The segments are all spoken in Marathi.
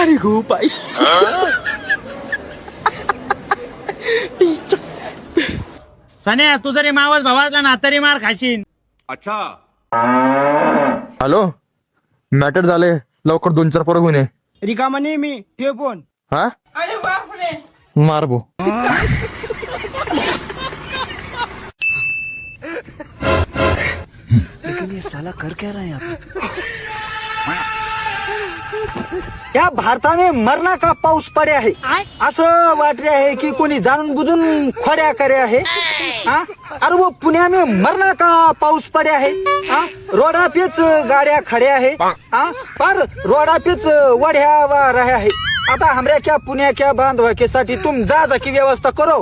अरे गो बाई सन्या तू जरी मावस भावातला ना तरी मार खाशीन. अच्छा. हॅलो मॅटर झाले लवकर 2-4 पोरं घेऊन ये. रिकामा नाही मी ते पण हा अरे बापरे. मार भो. साला कर क्या रहा है आप या भारताने मरणा का पाऊस पडे आहे असं वाटले आहे की कोणी जाणून बुजून खोड्या करे आहे हा? अरे वो पुण्याने मरणा का पाऊस पडे आहे हा? रोडा पेच गाड्या खड्या आहे हा? पर रोडा पेच वड्या वा रहे आहे. आता हमऱ्या क्या पुण्या क्या बांधवा के साठी तुम जा की व्यवस्था करो.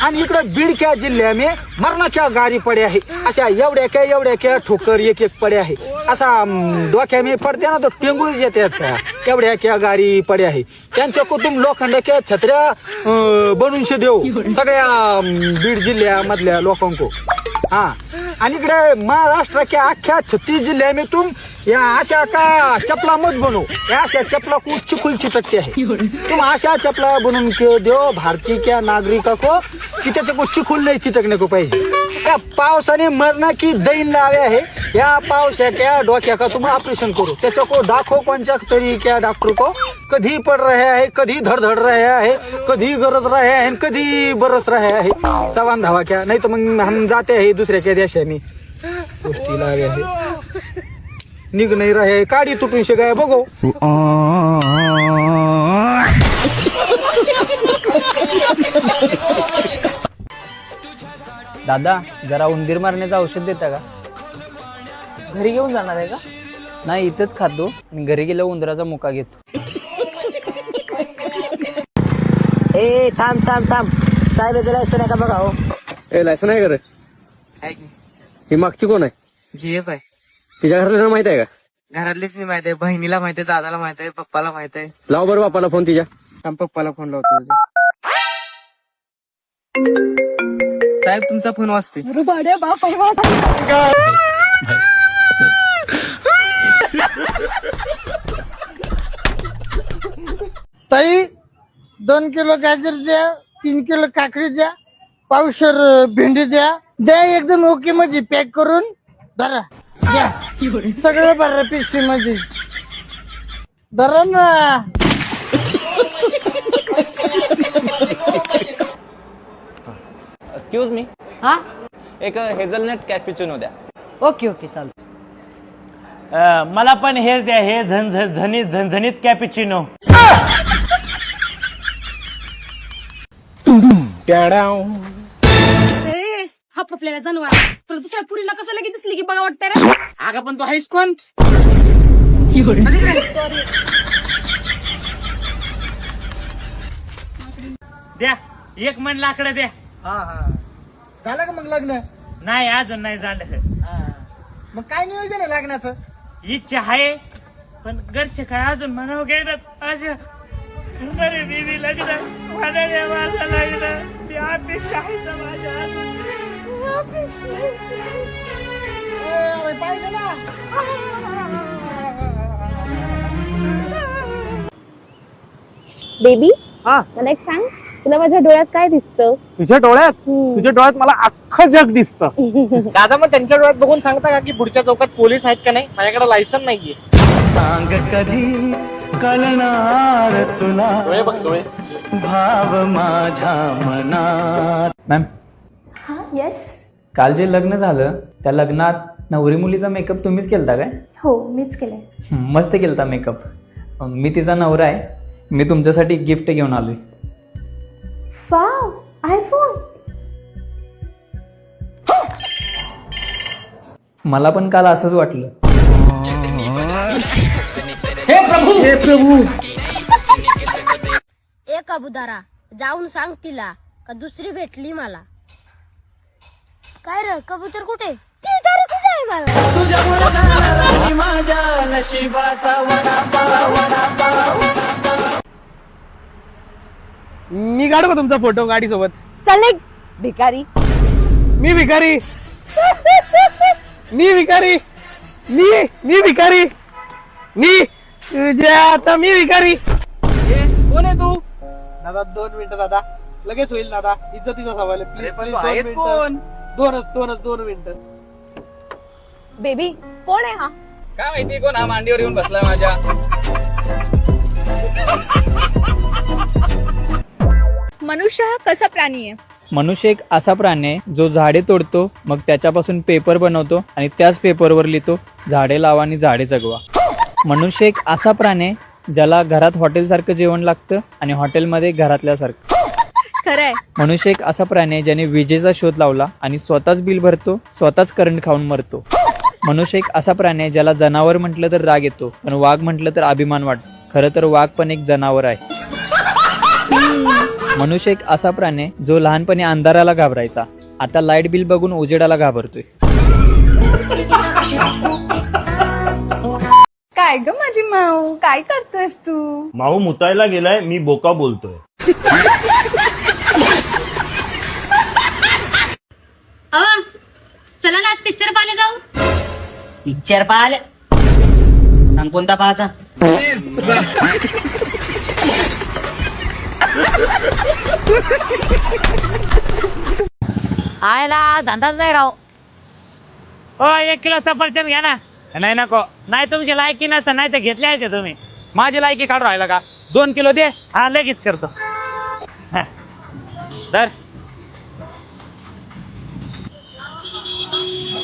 आणि इकडे बीडच्या जिल्ह्याने मरणाच्या गाडी पडे आहे अशा एवढ्या क्या ठोकर एक पडे आहे असा डोक्याने पडते ना तर पेंगुळ येतात एवढ्या क्या गाडी पडे आहे. त्यांच्या कुटुंब लोखंडाच्या छत्र्या बनवून शे देऊ सगळ्या बीड जिल्ह्यामधल्या लोकांको. हा आणि इकडे महाराष्ट्राच्या अख्ख्या 36 जिल्ह्या में तुम या अशा का चपला मत बनवू या अशा चपला को चिखुल चिटकते है तुम अशा चपला बनवून दो भारतीय क्या नागरिका को कि त्याचे को चिखुल नाही चिटकने को पाहिजे. या पावसाने मरना की दैन लावे आहे या पावसाच्या डोक्या का तुम ऑपरेशन करू त्याच्या को दाखो कोणच्या तरी क्या डॉक्टर को कधी पड रहे आहे कधी धडधड रहे आहे कधी गरज रहे आहे कधी बरस रहे आहे. चव्हाण धावा क्या नाही तर मग हम जाते है दुसऱ्या क्या देशाने गोष्टी लावे आहे निघ नाही रहे काडी तुटून शिकाय बघो. दादा जरा उंदीर मारण्याचं औषध देता का? घरी घेऊन जाणार आहे का? नाही इथंच खातो आणि घरी गेलो उंदराचा मुका घेतो. ए थांब थांब थांब साहेबाचं लायसन आहे का बघा हो. ए लायसन आहे का ही मागची कोण आहे? जीएफ आहे. तिच्या घराला माहित आहे का? घरातलीच मी माहित आहे बहिणीला माहित आहे दादाला माहित आहे पप्पाला माहित आहे. लाव बरं बापाला फोन तिच्या. पप्पाला फोन लावतो. साहेब तुमचा फोन वाजते. ताई 2 किलो गाजर द्या 3 किलो काकडी द्या पावशर भेंडी द्या एकदम ओके मध्ये पॅक करून धरा द्या सगळं भरा पिशवी मध्ये धरा ना. एक्सक्यूज मी हा एक हेझलनट कॅप्युचिनो द्या. ओके ओके चालतं. मला पण हेच द्या हे झणझणीत कॅपिचिनो. हा फुटलेला जनावर तर दुसऱ्या पुरीला कसं लगेच दिसली की बघा वाटतं रे. अगं पण तू आहेस कोण? द्या एक मन लाकडं द्या. झालं का मग लग्न? नाही अजून नाही झालं. मग काय नियोजन आहे लग्नाचं? इच्छा आहे पण घरचे काय अजून म्हणावं घेतात अशा करणारे बीबी लग्न म्हणाले माझं लग्न ती अपेक्षा आहे ना माझ्या पाहिजे ना. बेबी हा मला एक सांग तुला माझ्या डोळ्यात काय दिसतं? तुझ्या डोळ्यात मला अख्खं जग दिसतं. दादा मग त्यांच्या डोळ्यात बघून सांगता का की पुढच्या चौकात पोलीस आहेत का नाही? माझ्याकडे लायसन नाहीये. सांग कधी कळणार तुला डोळे बघ डोळे. भाव माझ्या मनात. मॅम हा येस काल जे लग्न झालं त्या लग्नात नवरी मुलीचा मेकअप तुम्हीच केलता काय? हो मीच केलंय. मस्त केलता मेकअप. मी तिचा नवरा आहे. मी तुमच्यासाठी गिफ्ट घेऊन आलोय. Wow iPhone. मला पण काल असंच वाटलं. ए कबुदारा जाऊन सांग तिला का दुसरी भेटली मला. काय रे कबूतर कुठे? ती तरी कुठे आहे मला? मी काढू का तुमचा फोटो गाडी सोबत? चल भिकारी. मी भिकारी मी भिकारी मी भिकारी मी तुझ्या आता मी भिकारी. कोण आहे तू? दादा 2 मिनिटं दादा, लगेच होईल दादा, इज्जतीचा सवाल आहे. अरे, पण प्लीज तू आहेस कोण? 2 मिनिटं. बेबी कोण आहे हा? काय माहिती कोण हा मांडीवर येऊन बसलाय माझ्या. मनुष्य हा कसा प्राणी आहे? मनुष्य एक असा प्राणी आहे जो झाडे तोडतो, मग त्याच्यापासून पेपर बनवतो आणि त्याच पेपरवर लिहितो झाडे लावा आणि झाडे जगवा. मनुष्य एक असा प्राणी आहे ज्याला घरात हॉटेलसारखं जेवण लागतं आणि हॉटेलमध्ये घरातल्यासारखं. खरंय. मनुष्य एक असा प्राणी आहे ज्याने विजेचा शोध लावला आणि स्वतःच बिल भरतो, स्वतःच करंट खाऊन मरतो. मनुष्य एक असा प्राणी आहे ज्याला जनावर म्हटलं तर राग येतो, पण वाघ म्हटलं तर अभिमान वाटतो. खरं तर वाघ पण एक जनावर आहे. मनुष्य एक असा प्राणी आहे जो लहानपणी अंधाराला घाबरायचा, आता लाईट बिल बघून उजेडाला घाबरतोय. काय ग माझी माऊ, काय करतोयस तू? माऊ मुतायला गेलाय, मी बोका बोलतोय. चला ना आज पिक्चर पाहायला जाऊ. पिक्चर पाहायला सांग कोणता पाहायचा? आयला धंदाच नाही राव. हो 1 किलो सफरचंद घ्या ना. नाही नको, नाही तुमची लायकी नसतं, नाही तर घेतले आहे तुम्ही. माझी लायकी काढून राहिला का? 2 किलो दे, हा लगेच करतो. हा. धर.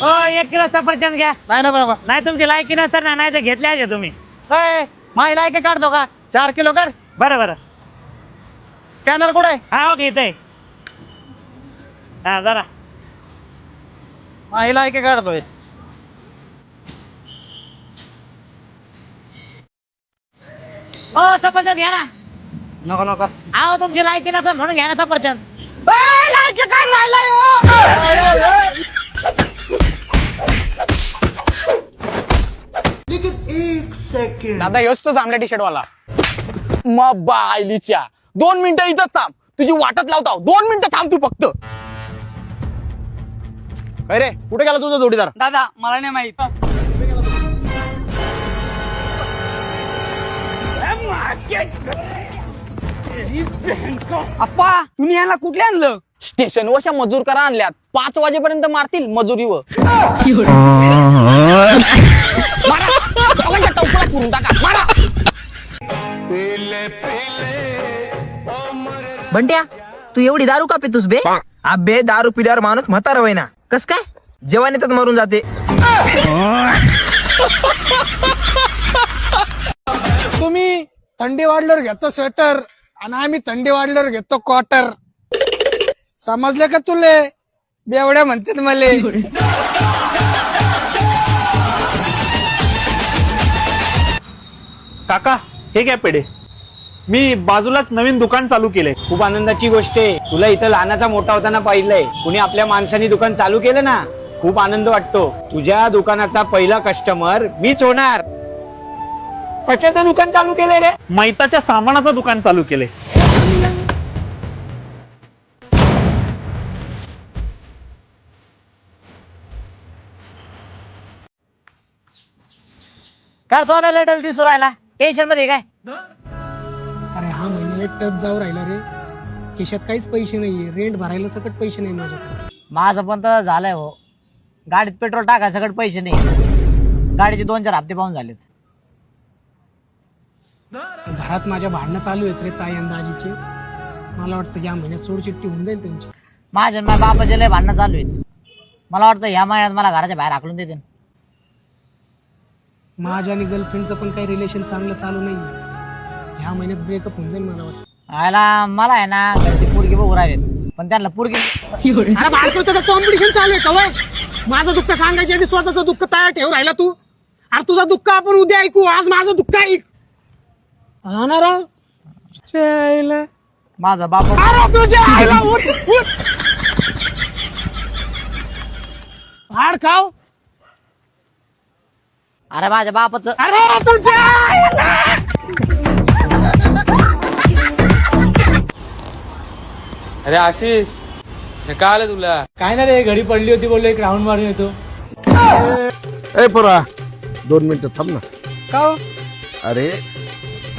हो 1 किलो सफरचंद घ्या. नाही नको. नाही तुमची लायकी नसतं ना, नाही तर घेतले आहे तुम्ही. माझी लायकी काढतो का? 4 किलो कर. बरं. स्कॅनर कुठे आहे? हा ओके इथे. हा जरा. माझी लायकी काढतोय. हो सफरचंद घ्या ना. नको. आहो तुमची लायकी नसतं म्हणून घ्या ना सफरचंद. लायकी काढ राहिलाय. दादा योच तो जांभळ्या टी शर्ट वाला. मग बायलीच्या 2 मिनिटं इथंच थांब, तुझी वाटत लावता. 2 मिनिटं थांब तू फक्त. काय रे, कुठे गेला तुझा जोडीदार? दादा मला नाही माहित. अप्पा तुम्ही याला कुठले आणलं? स्टेशनवरच्या मजूर करा आणल्यात, 5 वाजेपर्यंत मारतील मजुरीवर. मारा, दोघांच्या टोपला करून टाका, मारा. बंट्या तू एवढी दारू का पितोस बे? अबे दारू पिल्यावर माणूस म्हातारा होय ना. कस काय? जवानी तर मरून जाते. तुम्ही थंडी वाढल्यावर घेतो स्वेटर आणि आम्ही थंडी वाढल्यावर घेतो क्वार्टर. समजले का तुले? बेवड्या म्हणतात मले. काका हे घ्या पेढे. मी बाजूलाच नवीन दुकान चालू केलंय. खूप आनंदाची गोष्ट आहे. तुला इथं लहानाचा मोठा होताना पाहिलंय. कुणी आपल्या माणसाने दुकान चालू केलं ना, खूप आनंद वाटतो. तुझ्या दुकानाचा पहिला कस्टमर मीच होणार. कशाचं दुकान चालू केलंय रे? मैताच्या सामानाचं दुकान चालू केलंय. काय सोन्याला लेटर दिसू राहिला? टेन्शन मध्ये काय? अरे हा महिन्याला टप जाऊ राहिला रे. खिशात काहीच पैसे नाहीये. रेंट भरायला सकट पैसे नाही माझ्याकडे. माझं पण तर झालंय हो. गाडीत पेट्रोल टाकायला सगळं पैसे नाही. गाडीचे 2-4 हप्ते पाहून झालेत. घरात माझ्या भांडणं चालू आहेत रे ताई आणि दाजीचे. मला वाटतं या महिन्यात सोडचिट्टी होऊन जाईल त्यांची. माझ्या बापाचे लय भांडणं चालू आहेत. मला वाटतं ह्या महिन्यात मला घराच्या बाहेर हाकलून देतील. माझ्या आणि गर्लफ्रेंडचं पण काही रिलेशन चांगलं चालू नाही. ह्या महिन्यात ब्रेकअप होऊन जाईल मला वाटतं. मला आहे ना घरची पोरगी बघू राहिलेत, पण त्यांना पोरगी. अरे बाळकृचं कॉम्पिटिशन चालू आहे का वय? माझं दुःख सांगायच्या आधी स्वतःचं दुःख तयार ठेवू राहिला तू. अरे तुझं दुःख आपण उद्या ऐकू, आज माझं दुःख ऐक. हा ना राव. माझा बाप तुझ्या आईला उठ उठ. हाड खाव. अरे माझ्या बापाचं. अरे तुझ्या आईला. अरे आशिष काय आलं तुला? काय ना रे, घडी पडली होती, बोललो एक राऊंड मारून येतो. ए पोरा 2 मिनिटं थांब ना. का हो? अरे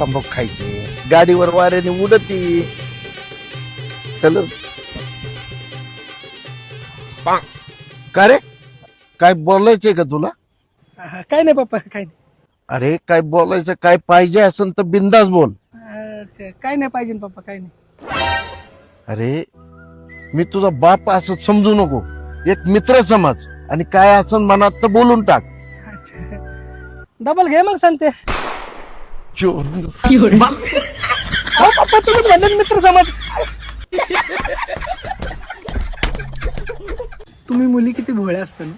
तंबाखू खायची गाडीवर वाऱ्याने उडती चल का रे काय बोलायचंय का तुला? काय नाही पप्पा, काय नाही. अरे काय बोलायचं, काय पाहिजे असेल तर बिंदास बोल. काय नाही पाहिजे पप्पा, काय नाही. अरे मी तुझा बाप असं समजू नको, एक मित्र समज आणि काय असं मनात तर बोलून टाक. डबल घे मग सांगते. पप्पा तुम्हीच म्हणले मित्र समज. तुम्ही मुली किती भोळ्या असता ना.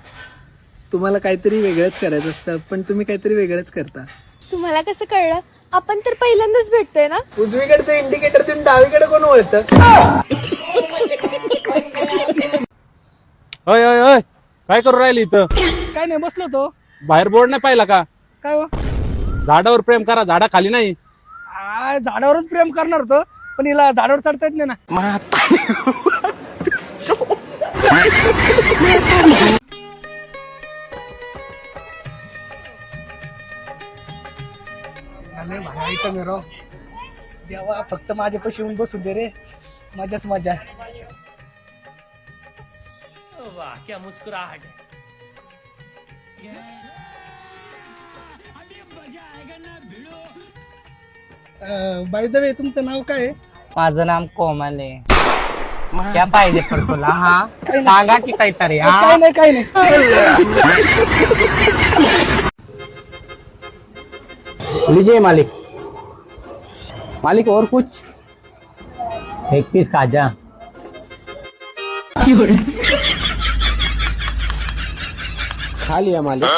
तुम्हाला काहीतरी वेगळंच करायचं असतं, पण तुम्ही काहीतरी वेगळंच करता. तुम्हाला कसं कळलं? आपण तर पहिल्यांदाच भेटतोय ना. उजवीकडचं इंडिकेटर देऊन डावीकडे कोण वळतं? अय अय अय काय करू राहिली इथं? काय नाही, बसलो तो. बाहेर बोर्ड नाही पाहिला का? काय हो? झाडावर प्रेम करा, झाडा खाली नाही. झाडावरच प्रेम करणार होतो, पण हिला झाडावर चढता येत नाही ना. देवा फक्त माझ्यापाशी येऊन बसून दे रे, मजाच मजा. क्या मुस्कुराहट है. बाय द वे तुमचं नाव काय आहे? माझं नाम कोमल आहे. क्या पाहिजे पण तुला? हा सांगा की काहीतरी. काय नाही, काय नाही. लीजिए मालिक. मालिक और कुछ? एक पीस खाजा. खा लिया मालिक.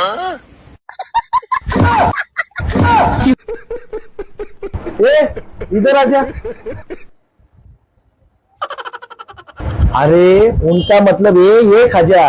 इधर आजा. अरे उनका मतलब ये खाजा.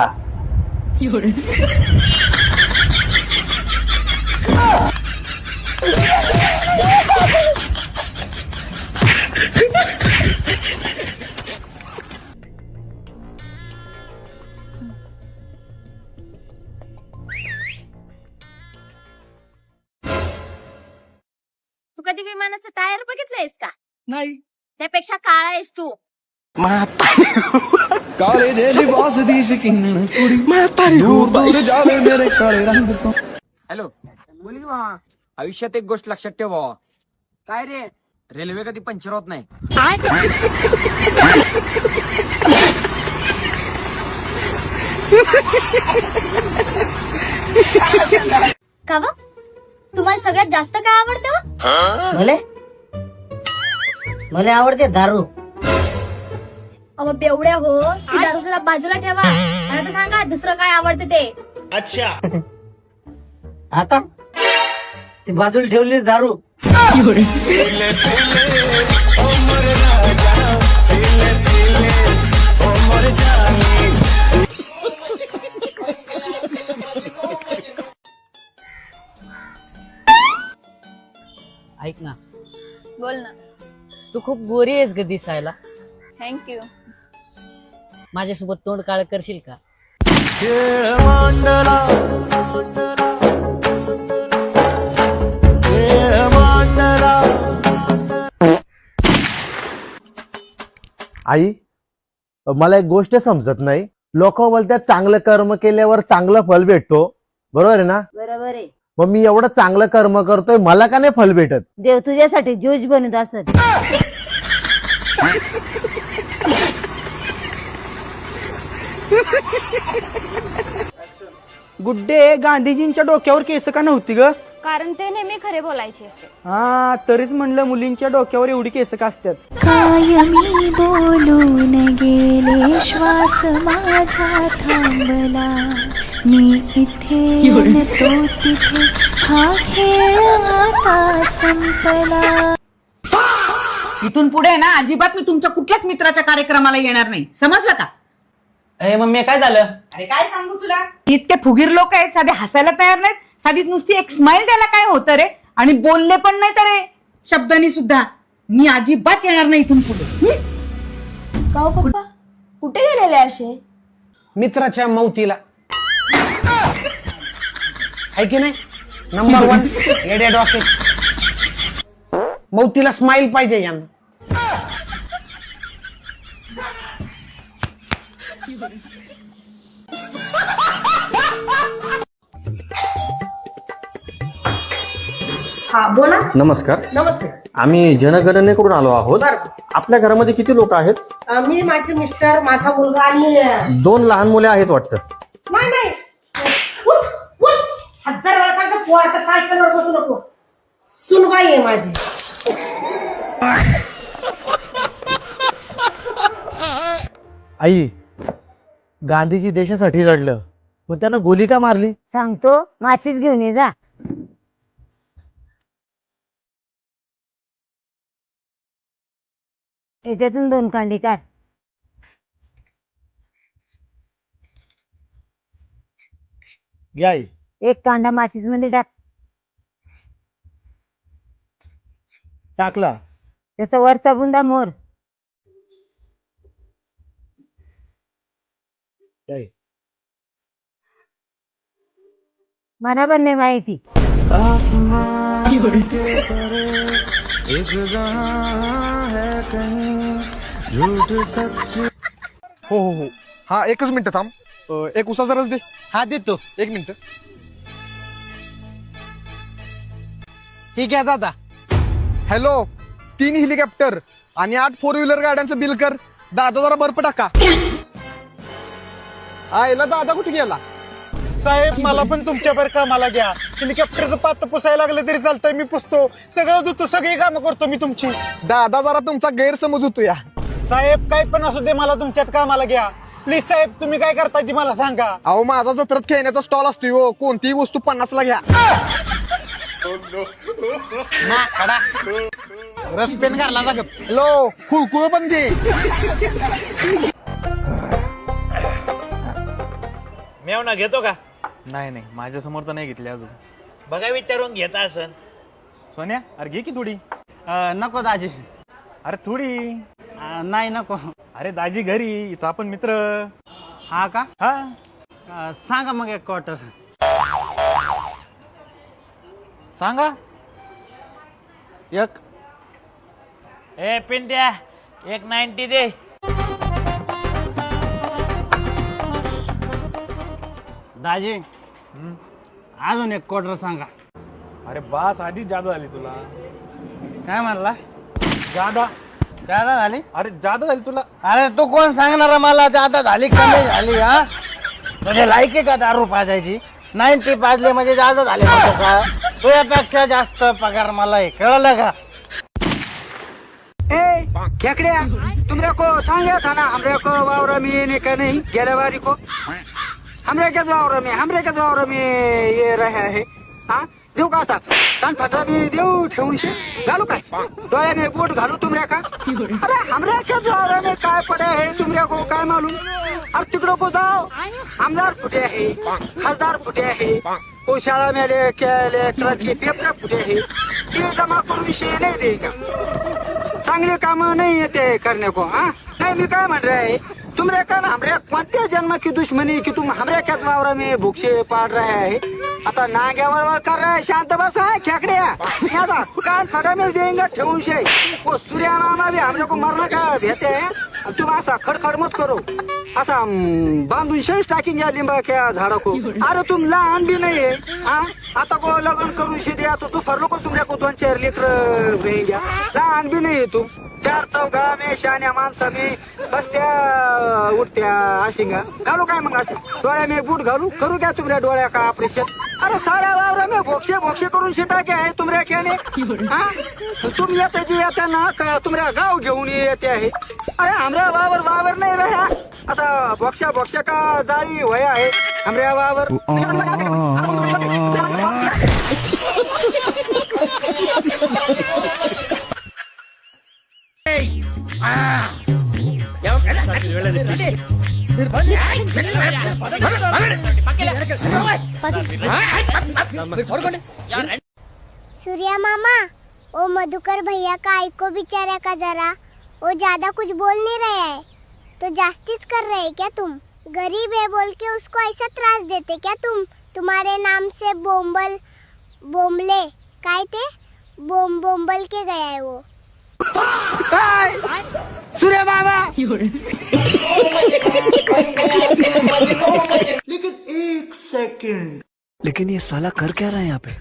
तू कधी विमानाचं टायर बघितलंयस का? नाही. त्यापेक्षा काळा आहेस तू. हॅलो, बोल की भावा. आयुष्यात एक गोष्ट लक्षात ठेव भावा. काय रे? रेल्वे कधी पंक्चर होत नाही. का व? तुम्हाला सगळ्यात जास्त काय आवडतं? मला आवडते दारू. अहो बेवड्या हो, ती दारू जरा बाजूला ठेवा आणि आता सांगा दुसरं काय आवडतं ते. आता ती बाजूला ठेवली दारू. ऐक ना, बोल ना. तू खूप गोरी आहेस ग दिसायला. थँक्यू. माझ्यासोबत तोंड काळ करशील का? आई मला एक गोष्ट समजत नाही. लोक बोलतात चांगलं कर्म केल्यावर चांगलं फल भेटतो, बरोबर आहे ना? बरोबर आहे. मग मी एवढं चांगलं कर्म करतोय, मला का नाही फल भेटत? देव तुझ्यासाठी ज्यूस बनवत असत. गुड्डे, गांधीजींच्या डोक्यावर केस का नव्हती ग? कारण ते नेहमी खरे बोलायचे. हा, तरीच म्हणलं मुलींच्या डोक्यावर एवढी केस का असतात? कायमी बोलून गेले, श्वास माझा थांबला. मी इथे न तो तिथे, हा खेळ आता संपला. इथून पुढे ना अजिबात मी तुमच्या कुठल्याच मित्राच्या कार्यक्रमाला येणार नाही, समजलं का? अरे मम्मी काय झालं? अरे काय सांगू तुला, इतके फुगीर लोक आहेत, साधे हसायला तयार नाहीत, साधी नुसती एक स्माइल द्यायला काय होतं रे, आणि बोलले पण नाही तर रे शब्दांनी सुद्धा. मी अजिबात येणार नाही इथून पुढे. का पप्पा कुठे गेलेले असे? मित्राच्या मौतीला. आहे की नाही? नंबर 1 येड्या डॉकेट. मौतीला स्माइल पाहिजे यांना. हा बोला. नमस्कार. नमस्ते. आम्ही जनगणनेकडून आलो आहोत. आपल्या घरामध्ये किती लोक आहेत? मी, माझे मिस्टर, माझा मुलगा आणि 2 लहान मुले आहेत वाटतं. नाही नाही, हजार वेळा सांगतो पोर आता सायकलवर बसू नको. सुनबाई आहे माझी. आई, गांधीजी देशासाठी लढलं, पण त्यानं गोली का मारली? सांगतो, माचीच घेऊन ये जा. याच्यातून 2 कांडी काढ. घ्या आई. 1 कांडा माचीस मध्ये टाक. टाकला. त्याचा वरचा बुंदा मोर. काय? मला पण नाही माहिती. हो हो हो, हा एकच मिनिट थांब. एक उसाचा रस दे. हा देतो. 1 मिनिट. ठीक आहे दादा. हॅलो, 3 हेलिकॉप्टर आणि 8 4 व्हीलर गाड्यांचं बिल कर. दादा जरा बर्फ टाका. आयला दादा कुठे गेला? साहेब मला पण तुमच्यावर कामाला घ्या. हेलिकॉप्टरचं पात पुसायला लागलं तरी चालतंय, मी पुसतो, सगळं धुतो, सगळी कामं करतो मी तुमची. दादा जरा तुमचा गैरसमज होतो या. साहेब काय पण असू दे, मला तुमच्यात कामाला घ्या प्लीज. साहेब तुम्ही काय करताय ती मला सांगा. अहो माझा जत्रात खेळण्याचा स्टॉल असतो हो. कोणतीही वस्तू 50 ला घ्या. रस पेन घालला ना. हॅलो, खुळखुळ पण दे. मेवना घेतो का? नाही नाही, माझ्या समोर तर नाही घेतली अजून. बघा विचारून घेता असन. सोन्या, अरे घे की थोडी. नको दाजी. अरे थोडी. नाही नको. अरे दाजी घरी, इथं आपण मित्र. हा का? हा सांगा मग 1 क्वार्टर. सांगा. 1. ए पिंट्या, 1.90 दे. दाजी अजून 1 क्वार्टर सांगा. अरे बास, आधी जादा झाली तुला. काय म्हणला? जादा जादा झाली? अरे जादा झाली तुला. अरे तू कोण सांगणार मला जादा झाली कमी झाली? हा तुझे लायकी आहे का दारू पाजायची? 90 पाजले म्हणजे जादा झाले म्हणतो का? तुझ्यापेक्षा जास्त पगार मला आहे, कळलं का? ए खेकड्या, तुमरे को सांगा था ना हमरे को वावरा में ये का नहीं गेले बारी को. हमरे के वावरा में ये रहा है. हाँ देऊ का असा कान फटा मी देऊ ठेवून शे घालू काय? डोळ्याने बोट घालू तुमऱ्या का? अरे हमरे के वावरा में काय पडे है तुमऱ्या को काय मालूम? अरे तिकडो को जाओ, आमदार फुटे है, खासदार फुटे है, वो शाळा में लेटर के पेपर फुटे है. ते जमा करून विषय नाही देगा. चांगले काम नहीं येते करने को. हाँ नहीं, मैं क्या मन रहा है तुमरे का हमरे कोणत्या जन्म की दुश्मनी की तुम हमरे त्याच वावरा में भूक्षे पाड रहे है. आता नाग्यावर कर रहा है. शांत बस है खेकड्या. यादा कान फटा में देंगे ठेवून शे. वो सूर्या मामा भी हमरे को मरना का भेते है. तुम ऐसा खड़खड़ मत करो. ऐसा बांधून शेष टाकेंगे लिंबा क्या झाड़ा को. अरे तुम लहान भी नहीं है. हाँ आता को लगन करून शे दिया तो तू फरलो को तुमरे को 2-4 लेकर भेंग्या. लहान भी नहीं है तुम. 4 चौघा में शान्या माणसा में बसत्या उठत्या आशिंगा घालू काय मग असं डोळ्या में बूट घालू करू क्या तुमऱ्या डोळ्या का ऑपरेशन. अरे साड्या वावरा में भोक्षे करून शिटा क्या है तुमऱ्या खेने. हाँ तुम येते जे येते ना का तुमऱ्या गाव घेऊन येते आहे. अरे हमऱ्या वावर नाही रहा. आता भोक्षा का जाळी वया आहे हमऱ्या वावर. सूर्या मामा, ओ मधुकर भैया का आइको बेचारा का जरा. वो ज्यादा कुछ बोल नहीं रहा है तो जास्तीच कर रहे क्या तुम? गरीब है बोल के उसको ऐसा त्रास देते क्या तुम? तुम्हारे नाम से बोंबले काय ते बोंबल के गया है वो। सूर्या मामा लेकिन ये साला कर क्या रहा है यहाँ पे?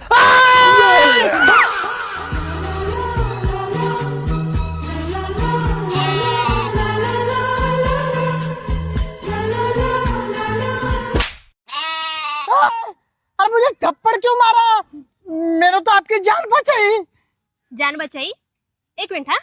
अरे मुझे थप्पड़ क्यों मारा? मैंने तो आपकी जान बचाई। जान बचाई? एक मिनिट हा